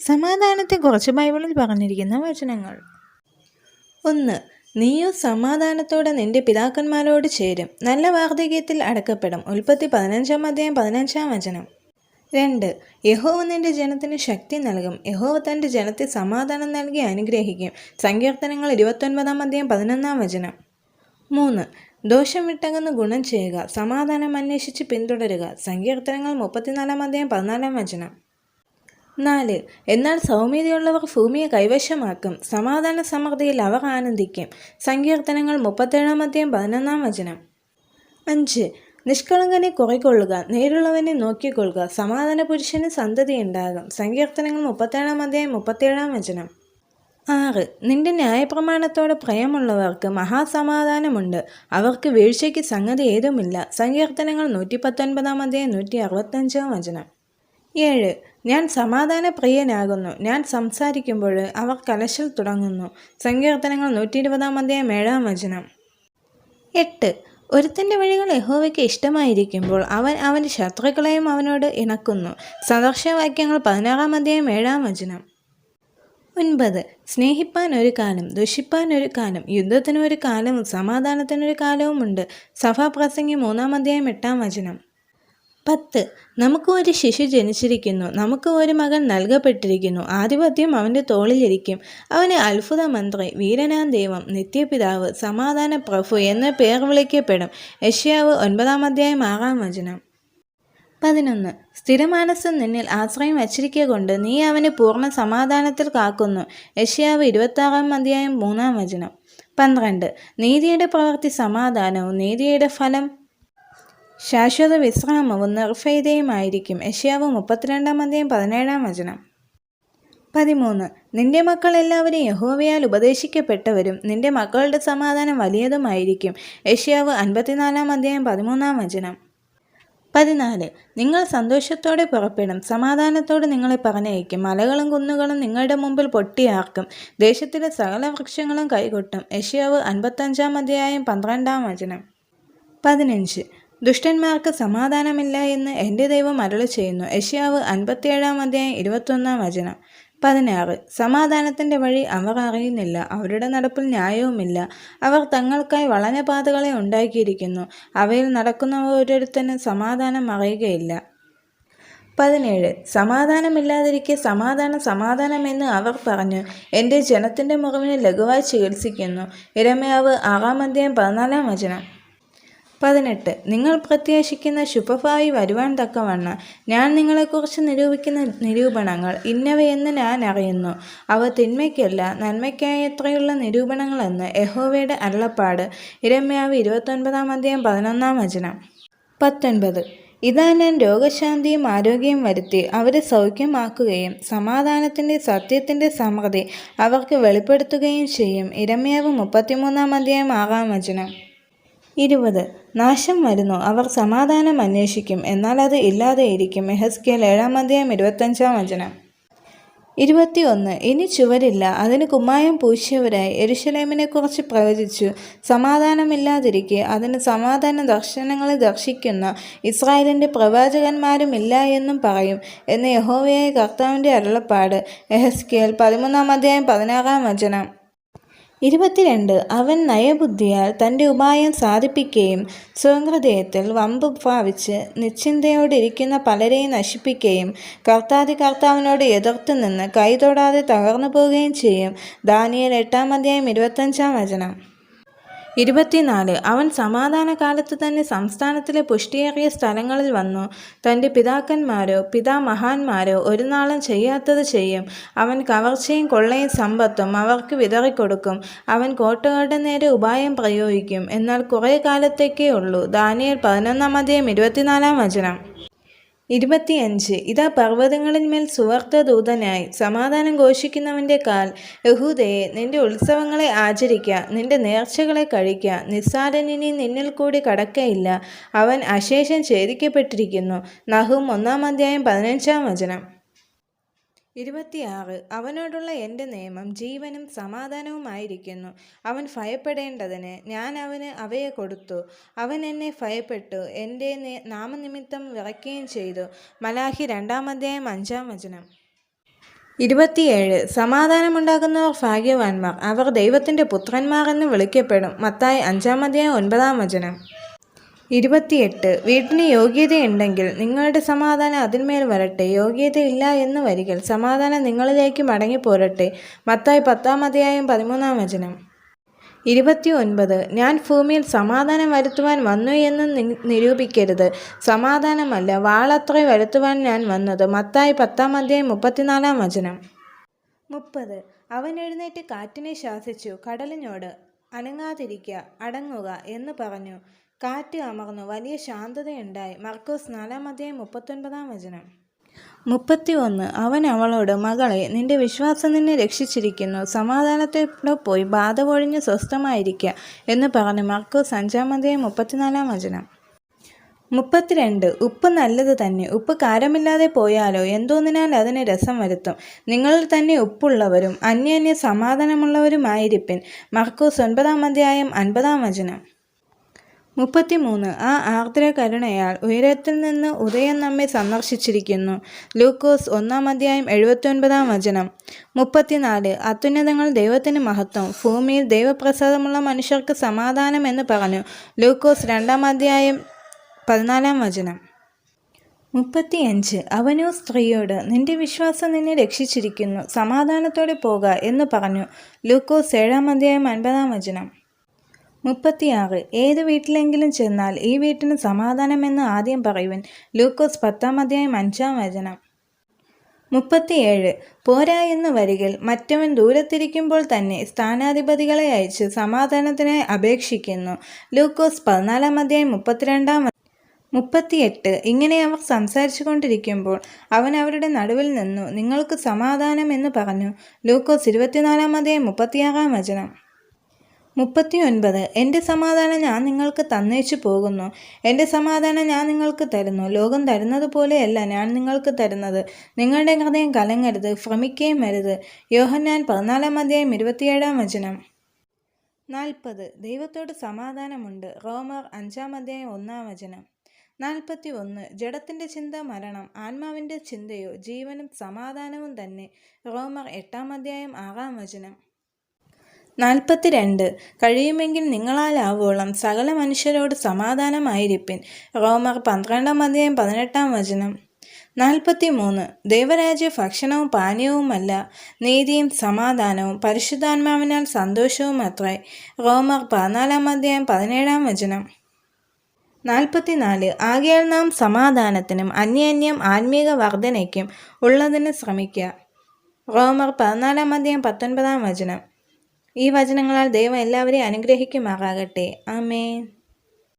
സമാധാനത്തെക്കുറിച്ച് ബൈബിളിൽ പറഞ്ഞിരിക്കുന്ന വചനങ്ങൾ. 1. നീയോ സമാധാനത്തോടെ നിന്റെ പിതാക്കന്മാരോട് ചേരും, നല്ല വാർദ്ധക്യത്തിൽ അടക്കപ്പെടും. ഉൽപ്പത്തി 15:15 2. യഹോവ നിന്റെ ജനത്തിന് ശക്തി നൽകും, യഹോവ തൻ്റെ ജനത്തെ സമാധാനം നൽകി അനുഗ്രഹിക്കും. സങ്കീർത്തനങ്ങൾ 29:11 3. ദോഷം വിട്ടകന്ന് ഗുണം ചെയ്യുക, സമാധാനം അന്വേഷിച്ച് പിന്തുടരുക. സങ്കീർത്തനങ്ങൾ 34:14 4. എന്നാൽ സൗമ്യതയുള്ളവർ ഭൂമിയെ കൈവശമാക്കും, സമാധാന സമൃദ്ധിയിൽ അവർ ആനന്ദിക്കും. സങ്കീർത്തനങ്ങൾ 37:11 5. നിഷ്കളങ്കനെ കുറയ്ക്കൊള്ളുക, നേരുള്ളവനെ നോക്കിക്കൊള്ളുക, സമാധാന പുരുഷന് സന്തതിയുണ്ടാകും. സങ്കീർത്തനങ്ങൾ 37:37 6. നിന്റെ ന്യായപ്രമാണത്തോട് ഭയമുള്ളവർക്ക് മഹാസമാധാനമുണ്ട്, അവർക്ക് വീഴ്ചയ്ക്ക് സംഗതി ഏതുമില്ല. സങ്കീർത്തനങ്ങൾ 119:165 7. ഞാൻ സമാധാന പ്രിയനാകുന്നു, ഞാൻ സംസാരിക്കുമ്പോൾ അവർ കലശൽ തുടങ്ങുന്നു. സങ്കീർത്തനങ്ങൾ 120:7 8. ഒരുത്തൻ്റെ വഴികൾ യഹോവയ്ക്ക് ഇഷ്ടമായിരിക്കുമ്പോൾ അവൻ അവൻ്റെ ശത്രുക്കളെയും അവനോട് ഇണക്കുന്നു. സദൃശവാക്യങ്ങൾ 16:7 9. സ്നേഹിപ്പാൻ ഒരു കാലം, ദുഷിപ്പാൻ ഒരു കാലം, യുദ്ധത്തിനൊരു കാലവും സമാധാനത്തിനൊരു കാലവുമുണ്ട്. സഭാപ്രസംഗി 3:8 10. നമുക്ക് ഒരു ശിശു ജനിച്ചിരിക്കുന്നു, നമുക്ക് ഒരു മകൻ നൽകപ്പെട്ടിരിക്കുന്നു. ആധിപത്യം അവൻ്റെ തോളിലിരിക്കും. അവന് അത്ഭുത മന്ത്രി, വീരനാം ദൈവം, നിത്യപിതാവ്, സമാധാന പ്രഭു എന്ന് പേർ വിളിക്കപ്പെടും. യെശയ്യാവ് 9:6 11. സ്ഥിരമാനസം നിന്നിൽ ആശ്രയം വച്ചിരിക്കൊണ്ട് നീ അവനെ പൂർണ്ണ സമാധാനത്തിൽ കാക്കുന്നു. യെശയ്യാവ് 26:3 12. നീതിയുടെ പ്രവൃത്തി സമാധാനവും നീതിയുടെ ഫലം ശാശ്വത വിശ്രാമവും നിർഭയതയുമായിരിക്കും. യെശയ്യാവ് 32:17 13. നിന്റെ മക്കൾ എല്ലാവരും യഹോവയാൽ ഉപദേശിക്കപ്പെട്ടവരും നിന്റെ മക്കളുടെ സമാധാനം വലിയതുമായിരിക്കും. യെശയ്യാവ് 54:13 14. നിങ്ങൾ സന്തോഷത്തോടെ പുറപ്പെടും, സമാധാനത്തോടെ നിങ്ങളെ പറഞ്ഞയക്കും. മലകളും കുന്നുകളും നിങ്ങളുടെ മുമ്പിൽ പൊട്ടിയാർക്കും, ദേശത്തിലെ സകല വൃക്ഷങ്ങളും കൈകൊട്ടും. യെശയ്യാവ് 55:12 15. ദുഷ്ടന്മാർക്ക് സമാധാനമില്ല എന്ന് എൻ്റെ ദൈവം അരുളിച്ചെയ്യുന്നു. യെശയ്യാവ് 57:21 16. സമാധാനത്തിൻ്റെ വഴി അവർ അറിയുന്നില്ല, അവരുടെ നടപ്പിൽ ന്യായവുമില്ല. അവർ തങ്ങൾക്കായി വളഞ്ഞ പാതകളെ ഉണ്ടാക്കിയിരിക്കുന്നു, അവയിൽ നടക്കുന്ന ഓരോരുത്തരും സമാധാനം അറിയുകയില്ല. 17. സമാധാനമില്ലാതിരിക്കെ സമാധാനം സമാധാനമെന്ന് അവർ പറഞ്ഞു, എൻ്റെ ജനത്തിൻ്റെ മുറിവിനെ ലഘുവായി ചികിത്സിക്കുന്നു. യിരെമ്യാവ് 6:14 18. നിങ്ങൾ പ്രത്യാശിക്കുന്ന ശുഭഭാവി വരുവാൻ തക്കവണ്ണം ഞാൻ നിങ്ങളെക്കുറിച്ച് നിരൂപിക്കുന്ന നിരൂപണങ്ങൾ ഇന്നവയെന്ന് ഞാൻ അറിയുന്നു. അവ തിന്മയ്ക്കല്ല നന്മയ്ക്കായത്രയുള്ള നിരൂപണങ്ങളെന്ന് യഹോവയുടെ അരുളപ്പാട്. യിരെമ്യാവ് 29:11 19. ഇതാ ഞാൻ രോഗശാന്തിയും ആരോഗ്യവും വരുത്തി അവരെ സൗഖ്യമാക്കുകയും സമാധാനത്തിൻ്റെ സത്യത്തിൻ്റെ സമൃദ്ധി അവർക്ക് വെളിപ്പെടുത്തുകയും ചെയ്യും. യിരെമ്യാവ് 33:6 20. നാശം വരുന്നു, അവർ സമാധാനം അന്വേഷിക്കും, എന്നാൽ അത് ഇല്ലാതെയിരിക്കും. യെഹെസ്കേൽ 7:25 21. ഇനി ചുവരില്ല, അതിന് കുമ്മായം പൂശിയവരായി യെരൂശലേമിനെക്കുറിച്ച് പ്രവചിച്ചു. സമാധാനമില്ലാതിരിക്കെ അതിന് സമാധാന ദർശനങ്ങളെ ദർശിക്കുന്ന ഇസ്രായേലിൻ്റെ പ്രവാചകന്മാരുമില്ല എന്നും പറയും എന്ന് യഹോവയായ കർത്താവിൻ്റെ അരുളപ്പാട്. യെഹെസ്കേൽ 13:16 22. അവൻ നയബുദ്ധിയാൽ തൻ്റെ ഉപായം സാധിപ്പിക്കുകയും സ്വഹൃദയത്തിൽ വമ്പ് ഭാവിച്ച് നിശ്ചിന്തയോടിരിക്കുന്ന പലരെയും നശിപ്പിക്കുകയും കർത്താവിനോട് എതിർത്ത് നിന്ന് കൈതൊടാതെ തകർന്നു പോവുകയും ചെയ്യും. ദാനിയേൽ 8:25 24. അവൻ സമാധാന കാലത്ത് തന്നെ സംസ്ഥാനത്തിലെ പുഷ്ടിയേറിയ സ്ഥലങ്ങളിൽ വന്നു തൻ്റെ പിതാക്കന്മാരോ പിതാമഹാന്മാരോ ഒരു നാളും ചെയ്യാത്തത് ചെയ്യും. അവൻ കവർച്ചയും കൊള്ളയും സമ്പത്തും അവർക്ക് വിതറിക്കൊടുക്കും. അവൻ കോട്ടകളുടെ നേരെ ഉപായം പ്രയോഗിക്കും, എന്നാൽ കുറേ കാലത്തേക്കേ ഉള്ളൂ. ദാനിയേൽ 11:24 25. ഇതാ പർവ്വതങ്ങളിന്മേൽ സുവാർത്ത ദൂതനായി സമാധാനം ഘോഷിക്കുന്നവൻ്റെ കാൽ. യഹൂദയെ, നിന്റെ ഉത്സവങ്ങളെ ആചരിക്കുക, നിന്റെ നേർച്ചകളെ കഴിക്കുക. നിസ്സാരൻ ഇനി നിന്നിൽ കൂടി കടക്കയില്ല, അവൻ അശേഷം ഛേദിക്കപ്പെട്ടിരിക്കുന്നു. നഹൂം 1:15 26. അവനോടുള്ള എൻ്റെ നിയമം ജീവനും സമാധാനവുമായിരിക്കുന്നു. അവൻ ഭയപ്പെടേണ്ടതിന് ഞാൻ അവന് അവയെ കൊടുത്തു. അവൻ എന്നെ ഭയപ്പെട്ടു എൻ്റെ നാമനിമിത്തം വിറയ്ക്കുകയും ചെയ്തു. മലാഖി 2:5 27 സമാധാനമുണ്ടാക്കുന്നവർ ഭാഗ്യവാന്മാർ, അവർ ദൈവത്തിൻ്റെ പുത്രന്മാർ എന്ന് വിളിക്കപ്പെടും. മത്തായി 5:9. 28 വീട്ടിന് യോഗ്യതയുണ്ടെങ്കിൽ നിങ്ങളുടെ സമാധാനം അതിന്മേൽ വരട്ടെ, യോഗ്യതയില്ല എന്ന് വരികിൽ സമാധാനം നിങ്ങളിലേക്ക് മടങ്ങിപ്പോരട്ടെ. മത്തായി 10:13. 29 ഞാൻ ഭൂമിയിൽ സമാധാനം വരുത്തുവാൻ വന്നു എന്ന് നിരൂപിക്കരുത്, സമാധാനമല്ല വാളത്രേ വരുത്തുവാൻ ഞാൻ വന്നത്. മത്തായി 10:34. 30 അവൻ എഴുന്നേറ്റ് കാറ്റിനെ ശാസിച്ചു, കടലിനോട് അനങ്ങാതിരിക്കുക, അടങ്ങുക എന്ന് പറഞ്ഞു. കാറ്റ് അമർന്നു, വലിയ ശാന്തതയുണ്ടായി. മർക്കോസ് 4:39. 31 അവൻ അവളോട്, മകളെ, നിന്റെ വിശ്വാസം നിന്നെ രക്ഷിച്ചിരിക്കുന്നു, സമാധാനത്തോടെ പോയി ബാധ ഒഴിഞ്ഞ് സ്വസ്ഥമായിരിക്കുക എന്ന് പറഞ്ഞു. മർക്കോസ് 5:34. 32 ഉപ്പ് നല്ലത് തന്നെ, ഉപ്പ് കാരമില്ലാതെ പോയാലോ എന്തോന്നിനാൽ അതിന് രസം വരുത്തും. നിങ്ങളിൽ തന്നെ ഉപ്പുള്ളവരും അന്യോന്യ സമാധാനമുള്ളവരുമായിരിപ്പിൻ. മർക്കോസ് 9:50. 33 ആ ആർദ്ര കരുണയാൽ ഉയരത്തിൽ നിന്ന് ഉദയം നമ്മെ സന്ദർശിച്ചിരിക്കുന്നു. ലൂക്കോസ് 1:79. 34 അത്യുന്നതങ്ങൾ ദൈവത്തിന് മഹത്വം, ഭൂമിയിൽ ദൈവപ്രസാദമുള്ള മനുഷ്യർക്ക് സമാധാനം എന്ന് പറഞ്ഞു. ലൂക്കോസ് 2:14. 35 അവനോ സ്ത്രീയോട്, നിന്റെ വിശ്വാസം നിന്നെ രക്ഷിച്ചിരിക്കുന്നു, സമാധാനത്തോടെ പോക എന്ന് പറഞ്ഞു. ലൂക്കോസ് 7:50. 36 ഏത് വീട്ടിലെങ്കിലും ചെന്നാൽ ഈ വീട്ടിന് സമാധാനമെന്ന് ആദ്യം പറയുവൻ. ലൂക്കോസ് 10:5. 37 പോരാ എന്ന് വരികിൽ മറ്റവൻ ദൂരത്തിരിക്കുമ്പോൾ തന്നെ സ്ഥാനാധിപതികളെ അയച്ച് സമാധാനത്തിനായി അപേക്ഷിക്കുന്നു. ലൂക്കോസ് 14:32. 38 ഇങ്ങനെ അവർ സംസാരിച്ചു കൊണ്ടിരിക്കുമ്പോൾ അവൻ അവരുടെ നടുവിൽ നിന്നു, നിങ്ങൾക്ക് സമാധാനം എന്ന് പറഞ്ഞു. ലൂക്കോസ് 24:36. 39 എൻ്റെ സമാധാനം ഞാൻ നിങ്ങൾക്ക് തന്നേച്ചു പോകുന്നു, എൻ്റെ സമാധാനം ഞാൻ നിങ്ങൾക്ക് തരുന്നു. ലോകം തരുന്നത് പോലെയല്ല ഞാൻ നിങ്ങൾക്ക് തരുന്നത്. നിങ്ങളുടെ ഹൃദയം കലങ്ങരുത്, ഭ്രമിക്കുകയും അരുത്. യോഹന്നാൻ 14:27. 40 ദൈവത്തോട് സമാധാനമുണ്ട്. റോമർ 5:1. 41 ജഡത്തിൻ്റെ ചിന്ത മരണം, ആത്മാവിൻ്റെ ചിന്തയോ ജീവനും സമാധാനവും തന്നെ. റോമർ 8:6. 42 കഴിയുമെങ്കിൽ നിങ്ങളാലാവോളം സകല മനുഷ്യരോട് സമാധാനമായിരിപ്പിൻ. റോമർ 12:18. 43 ദൈവരാജ്യ ഭക്ഷണവും പാനീയവുമല്ല, നീതിയും സമാധാനവും പരിശുദ്ധാത്മാവിനാൽ സന്തോഷവും അത്രേ. റോമർ 14:17. 44 ആകയാൽ നാം സമാധാനത്തിനും അന്യോന്യം ആത്മീക വർധനയ്ക്കും ഉള്ളതിന് ശ്രമിക്കുക. റോമർ 14:19. ഈ വചനങ്ങളാൽ ദൈവം എല്ലാവരെയും അനുഗ്രഹിക്കുമാറാകട്ടെ. ആമേൻ.